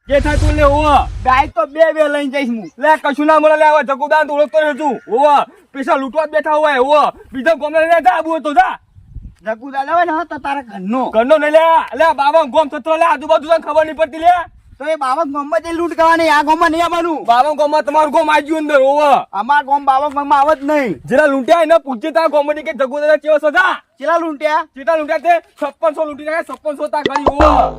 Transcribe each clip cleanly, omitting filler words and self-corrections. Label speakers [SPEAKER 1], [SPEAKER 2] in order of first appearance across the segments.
[SPEAKER 1] કે થાય તું લે ઓવા
[SPEAKER 2] બાઈક તો બે લઈને જઈશ હું.
[SPEAKER 1] લે કશું ના મળે લે હવે જગુદાન તો ઓળખતો રહ્યો છું ઓવા પૈસા લૂંટવા જ બેઠા હોય ઓવા બીજા ગોમ લઈને જા આબુ તો જા
[SPEAKER 2] જગુ દાદા હોય ને તો તારા ઘરનો
[SPEAKER 1] ઘરનો નહીં લે બાબા ગોમ થતો લે આજુબાજુ તને ખબર નહીં પડતી લે
[SPEAKER 2] તો એ બાબા ગામમાં જઈ લૂંટ કરવાની, આ ગામમાં નહીં આવવાનું.
[SPEAKER 1] બાબા ગોમમાં તમારું ગોમ આવી અંદર ઓવા
[SPEAKER 2] અમારા ગામ બાબા ગામમાં આવે જ નહીં.
[SPEAKER 1] જેના લૂંટ્યા એને પૂછજે તા ગોમની કે જગુદાદા કેવો સજા
[SPEAKER 2] ચેલા લૂંટ્યા?
[SPEAKER 1] ચેટા લૂંટ્યા તે 5600 લૂંટી નાખ્યા 5600 તા કરી ઓવા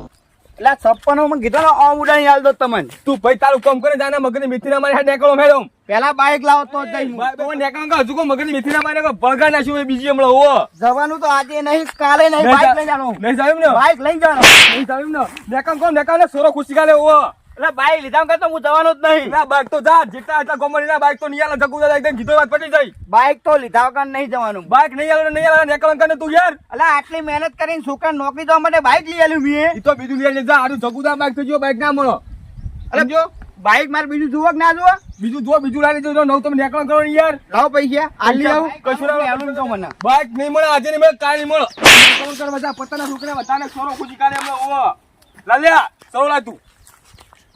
[SPEAKER 2] એટલે 56 માં કીધો ને ઉડાની હાલ દો તમને.
[SPEAKER 1] તું ભાઈ તારું કામ કરે જાને મગની મેથી ના મારી હાથ નીકળો મેડમ
[SPEAKER 2] પેલા બાઈક લાવો તો જઈશ હું.
[SPEAKER 1] તો નીકળો હજુ કો મગની મેથી ના મારી ભળગા નાખ્યું બીજી હમણાં ઓવા
[SPEAKER 2] જવાનું તો આજે નહીં, કાલે નહીં. બાઈક લઈ જવાનું.
[SPEAKER 1] નહીં જાવ ને
[SPEAKER 2] બાઈક લઈ જવાનું.
[SPEAKER 1] નહીં જાવ ને નીકળ ને સોરો ખુશી કાલે ઓવા
[SPEAKER 2] એટલે બાઈક લીધા વગર તો હું જવાનો જ નહીં.
[SPEAKER 1] ના બાઈક તો જા જેટલા એટલા ગોમડી ના બાઈક તો નહીં આલે જગુદાદા એકદમ કીધો વાત પડી જાય
[SPEAKER 2] બાઈક તો લીધા વગર નહીં જવાનું.
[SPEAKER 1] બાઈક નહીં આલે નીકળ ને તું યાર
[SPEAKER 2] એટલે આટલી મહેનત કરીને છોકરા નોકરી જવા માટે બાઈક લઈ આલ્યું મેં.
[SPEAKER 1] ઈ તો બીજું લઈ જા આરું જગુદા બાઈક તો જો બાઈક ના મળો
[SPEAKER 2] સમજો બાઈક મારે બીજું જુઓ કે ના જુઓ?
[SPEAKER 1] બીજું લાવી જો નવ તમે નીકળ કરો ને યાર
[SPEAKER 2] લાવો પૈસા આલી આવું.
[SPEAKER 1] કશું ના
[SPEAKER 2] આલું તો મને
[SPEAKER 1] બાઈક નહીં મળે આજે નહીં મળે કાલ નહીં મળે નીકળ કર બધા પત્તાના છોકરા બધાને સોરો ખુશી કાલે હમણાં ઓવા લાલ્યા સૌ લા તું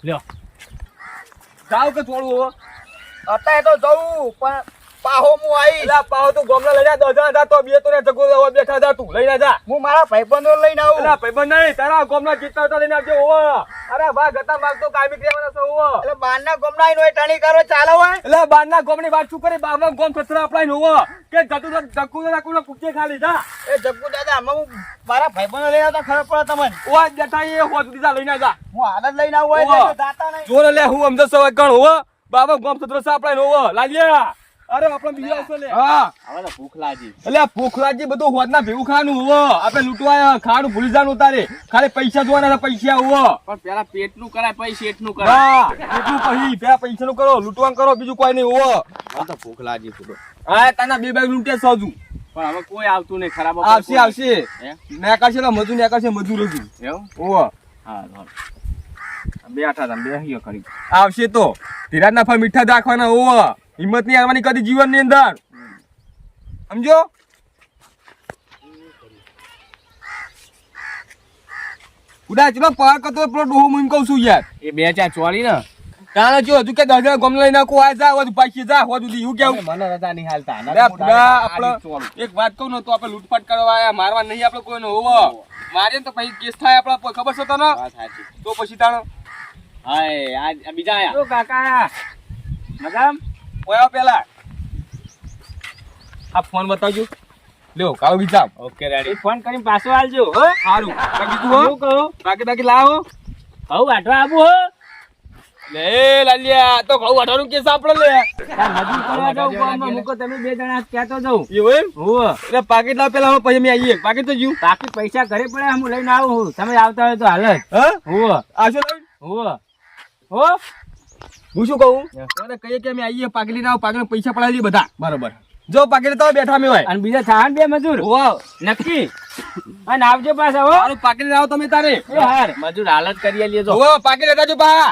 [SPEAKER 1] લ્યો જાવ કે થોડું ઓવા
[SPEAKER 2] અત્યારે તો જવું પણ પાહો હું આવી.
[SPEAKER 1] એલા પાવ તું ગોમના લઈ જા 10 જા તો બે તો ને જગુદા બેઠા જા તું લઈને જા
[SPEAKER 2] હું મારા ભાઈબંધો લઈને આવું.
[SPEAKER 1] એલા ભાઈબંધ નહીં તારા ગોમના જેટલા હતા લઈને આવજો ઓવા અરે બા ગતા માગ તો કામી ક્રિયાવાના છે ઓવા
[SPEAKER 2] એટલે બારના ગોમના આઈને હોય ટણી કરો ચાલે હોય.
[SPEAKER 1] એટલે બારના ગોમની વાત શું કરે બારના ગોમ સસરા અપલાઈને હોવા કે જગુદા કોને પૂછે ખાલી જા
[SPEAKER 2] એ જગ્ગુ દાદા આમાં હું મારા ભાઈબંધો લઈને આવતા ખબર પડે તમને.
[SPEAKER 1] ઓવા જતા એ હો સુધી જા લઈને જા
[SPEAKER 2] હું હાલત લઈને આવું હોય
[SPEAKER 1] ઓવા.
[SPEAKER 2] એટલે જાતા નહીં.
[SPEAKER 1] જોર લે હું સમજો સવાય કણ હોવા બાબા ગોમ સસરા સા અપલાઈને હોવા લાગ્યા અરે આપણે બીજો આવશે લે હા
[SPEAKER 2] હવે તો ભૂખ લાગી.
[SPEAKER 1] એટલે ભૂખ લાગી બધું હોદના ભેગું ખાવાનું હોવા આપણે લૂંટવા ખાવાનું ભૂલી જવાનું તારે ખાલી પૈસા જોવાના પૈસા હોવા
[SPEAKER 2] પણ પેલા પેટનું કરાય પછી શેઠનું
[SPEAKER 1] હા એટલું પછી પેલા પૈસાનું કરો લૂંટવાનું કરો બીજું કોઈ નહીં હોવા
[SPEAKER 2] હવે તો ભૂખ લાગી થોડો.
[SPEAKER 1] હા તાના બે બેગ લૂંટે સજુ
[SPEAKER 2] પણ હવે કોઈ આવતું નહીં ખરાબ
[SPEAKER 1] આવશે નેકાશે મજૂર નેકાશે મજૂર હજુ
[SPEAKER 2] એવું
[SPEAKER 1] ઓવા
[SPEAKER 2] હા બે આઠા તમે બે હિયો કરી
[SPEAKER 1] આવશે તો ધીરાજ ના ફળ મીઠા રાખવાના ઓવા હિંમત નહીં આવવાની કદી જીવન ની અંદર સમજો ઉડા ચલો પાર કરતો પેલો ડોહો હું એમ કહું છું યાર
[SPEAKER 2] એ બે ચાર ચોરી ને
[SPEAKER 1] તાણે જો હજુ કે 10 ગમ લઈ નાખો આ જા વધુ પાછી જા વધુ દી હું કેવું
[SPEAKER 2] મને રજા નહીં હાલતા
[SPEAKER 1] લે પુડા આપણે એક વાત કહું ને તો આપણે લૂંટફાટ કરવા આયા મારવા નહીં આપણે કોઈનો હોવો મારે તો પછી કેસ થાય આપણે ખબર છે તને તો પછી તાણ
[SPEAKER 2] હાય આ બીજા આયા ઓ કાકા મજામ
[SPEAKER 1] ઓયા પેલા આ ફોન બતાવજો લ્યો કાળો વિચાર
[SPEAKER 2] ઓકે રેડી ફોન કરીને પાછો આલજો હો
[SPEAKER 1] સારું બાકી તું હો
[SPEAKER 2] કહો
[SPEAKER 1] બાકી લાવો
[SPEAKER 2] હવ વાટવા આબુ હો
[SPEAKER 1] લે લાલિયા તો ઘઉં વાટવાનું કેસ આપણે લે
[SPEAKER 2] મજૂર કરવા જાવ ગામમાં મૂકો તમે બે જણા કહેતો જાવ
[SPEAKER 1] એવું એમ
[SPEAKER 2] હો
[SPEAKER 1] એટલે પાકીટ લાવ પેલા પછી અમે આવીએ પાકીટ તો જ્યું
[SPEAKER 2] બાકી પૈસા ઘરે પડે હું લઈને આવું તમે આવતા હોય તો હાલ જ
[SPEAKER 1] હા
[SPEAKER 2] હો
[SPEAKER 1] આશો લાવ
[SPEAKER 2] હો હો
[SPEAKER 1] હું શું કહું મને કહીએ કે અમે આવીએ પાકી લઈને આવો પાકીને પૈસા પડાવી દઈએ બધા બરોબર જો પાકીને તો બેઠા અમે હોય
[SPEAKER 2] અને બીજા થાન બે મજૂર
[SPEAKER 1] વાહ
[SPEAKER 2] નક્કી અને આવજો પાછા હો
[SPEAKER 1] સારું પાકીને આવો તમે તારે
[SPEAKER 2] એ હાર મજૂર હાલત કરી લેજો
[SPEAKER 1] હો પાકી લેતા જો પા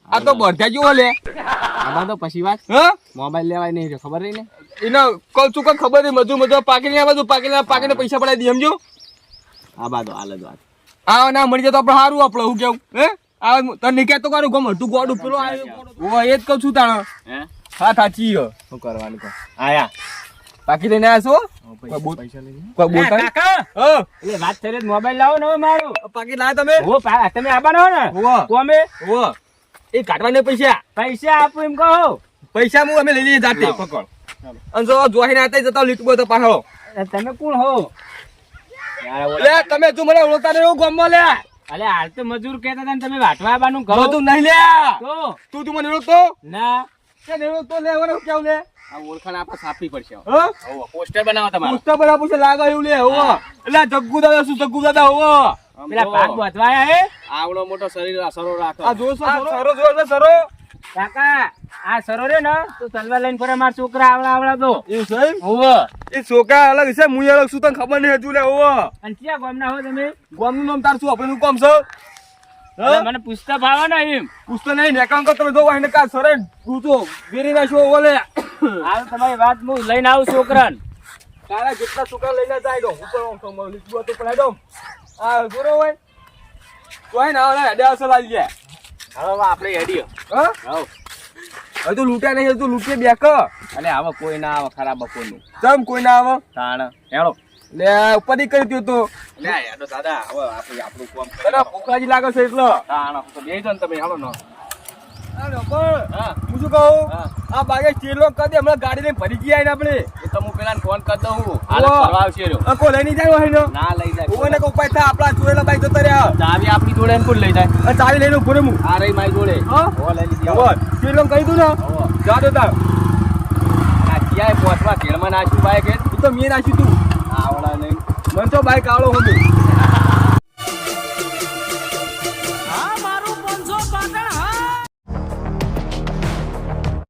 [SPEAKER 1] આ તો બરધ્યા જેવો લે
[SPEAKER 2] આમાં તો પછી વાત
[SPEAKER 1] હા
[SPEAKER 2] મોબાઈલ લેવાય નહીં ખબર રહી ને
[SPEAKER 1] એને કહું છું કે ખબર નહીં મજૂર પાકીને આ બધું પાકીને પૈસા પડાવી દઈએ સમજો
[SPEAKER 2] આ બાદ હાલત વાત
[SPEAKER 1] આ ના મળી જાય તો આપણે સારું આપણે હું કેવું હે આ તને નીકળે તો કારું ગમ તું ગોડું પેલો આવ્યો એ જ કહું છું તાણ
[SPEAKER 2] હે
[SPEAKER 1] હા સાચી
[SPEAKER 2] શું કરવાનું કહો આયા
[SPEAKER 1] બાકી લઈને આવ્યા છો
[SPEAKER 2] પૈસા લઈને
[SPEAKER 1] કોઈ બોલતા
[SPEAKER 2] કાકા
[SPEAKER 1] હા
[SPEAKER 2] એટલે વાત થઈ મોબાઈલ લાવો ને મારું
[SPEAKER 1] બાકી લાયા તમે
[SPEAKER 2] હો તમે આવવાના હો ને
[SPEAKER 1] હોવા
[SPEAKER 2] કોમે
[SPEAKER 1] હોવા એ કાઢવાને
[SPEAKER 2] પૈસા આપો એમ કહો
[SPEAKER 1] પૈસા હું અમે લઈ લઈએ જાતે પકડ અને જો જોઈને આતા જતા લીટબો તો પાછો
[SPEAKER 2] તમે કોણ હો
[SPEAKER 1] લે તમે તું મને ઓળખતા નહીં હું ગામમાં લે
[SPEAKER 2] અલે હાલ તો મજૂર કહેતા હતા ને તમે વાટવા આવવાનું કહો
[SPEAKER 1] બધું નહીં લે
[SPEAKER 2] તો
[SPEAKER 1] તું મને ઓળખતો
[SPEAKER 2] ના
[SPEAKER 1] કે નહીં ઓળખતો લે હવે કેવું લે
[SPEAKER 2] આ ઓળખાણ આપણે સાપી પડશે
[SPEAKER 1] હા
[SPEAKER 2] પોસ્ટર બનાવો તમારું
[SPEAKER 1] પુસ્તક બરાબર છે લાગે એવું લે હોવા એટલે જગ્ગુ દાદા શું જગ્ગુ દાદા હોવા
[SPEAKER 2] પેલા પાક બતવાયા હે આવડો મોટો શરીર સરો રાખો
[SPEAKER 1] આ જો સરો જો સરો
[SPEAKER 2] કાકા આ સરો રે ને તો તલવાર લઈને ફરે માર છોકરા આવડા તો
[SPEAKER 1] એ સહી
[SPEAKER 2] હોવો
[SPEAKER 1] એ છોકરા અલગ છે મુય અલગ શું તને ખબર નહીં હજુ લે હોવા
[SPEAKER 2] અને ક્યાં ગામના હો તમે
[SPEAKER 1] ગામનું નામ તાર શું આપણે કોમ છે
[SPEAKER 2] મને પૂછતા ભાવે ને એમ
[SPEAKER 1] પૂછતો નહીં નેકામ તો તમે જોવા એને કા સરે દૂતો વેરી નાખ્યો ઓલે
[SPEAKER 2] હાલ તમારી વાત હું લઈને આવું છોકરાને
[SPEAKER 1] તારા જેટલા છોકરા લઈને જાય દો ઉપર લીધું તો પડાઈ દો આ જોરો હોય તોય ના આવે હેડે આવશે લાવી જાય
[SPEAKER 2] હવે આપણે હેડીએ
[SPEAKER 1] હા
[SPEAKER 2] હવ
[SPEAKER 1] હવે તું લૂંટ્યા નહીં તું લૂંટીએ બેક
[SPEAKER 2] અને હવે કોઈ ના આવે ખરાબ બપોરનું
[SPEAKER 1] ચમ કોઈ ના આવે
[SPEAKER 2] તાણ હેડો
[SPEAKER 1] લે ઉપર ની કરી દ્યો તો
[SPEAKER 2] લે હેડો દાદા હવે આપણે આપણું કામ
[SPEAKER 1] તને ભૂખલાજી લાગે છે એટલે
[SPEAKER 2] તાણ તો બેજો ને તમે હેડો ન
[SPEAKER 1] હા હું શું કહું
[SPEAKER 2] હા.
[SPEAKER 1] આ બાગે ચેલો કરી દે હમણાં ગાડી લઈને ભરી ગયા ને આપણે
[SPEAKER 2] એ તો હું પેલા ફોન કરી દઉં હાલ
[SPEAKER 1] વાહ.
[SPEAKER 2] ફરવા આવશે રહ્યો
[SPEAKER 1] આ કોઈ લઈ નહીં જાય હોય ને
[SPEAKER 2] ના લઈ
[SPEAKER 1] ઉભો ને
[SPEAKER 2] જાય
[SPEAKER 1] કોઈ ઉપાય થાય આપણા ચોરેલા બાઈક જતા રહ્યા
[SPEAKER 2] ચાવી આપણી જોડે ને કોણ લઈ જાય
[SPEAKER 1] આ ચાવી લઈને ઉભો રે હું
[SPEAKER 2] આ રહી મારી જોડે
[SPEAKER 1] હા?
[SPEAKER 2] હો લઈ લીધી
[SPEAKER 1] ખબર ચેલો કહી દઉં ને
[SPEAKER 2] હો
[SPEAKER 1] જા દે તાર
[SPEAKER 2] આ ક્યાંય પહોંચવા ઘેરમાં નાખ્યું બાઈક
[SPEAKER 1] એ તો મેં નાખ્યું તું
[SPEAKER 2] આવડા નહીં
[SPEAKER 1] મને તો બાઈક આવડો હો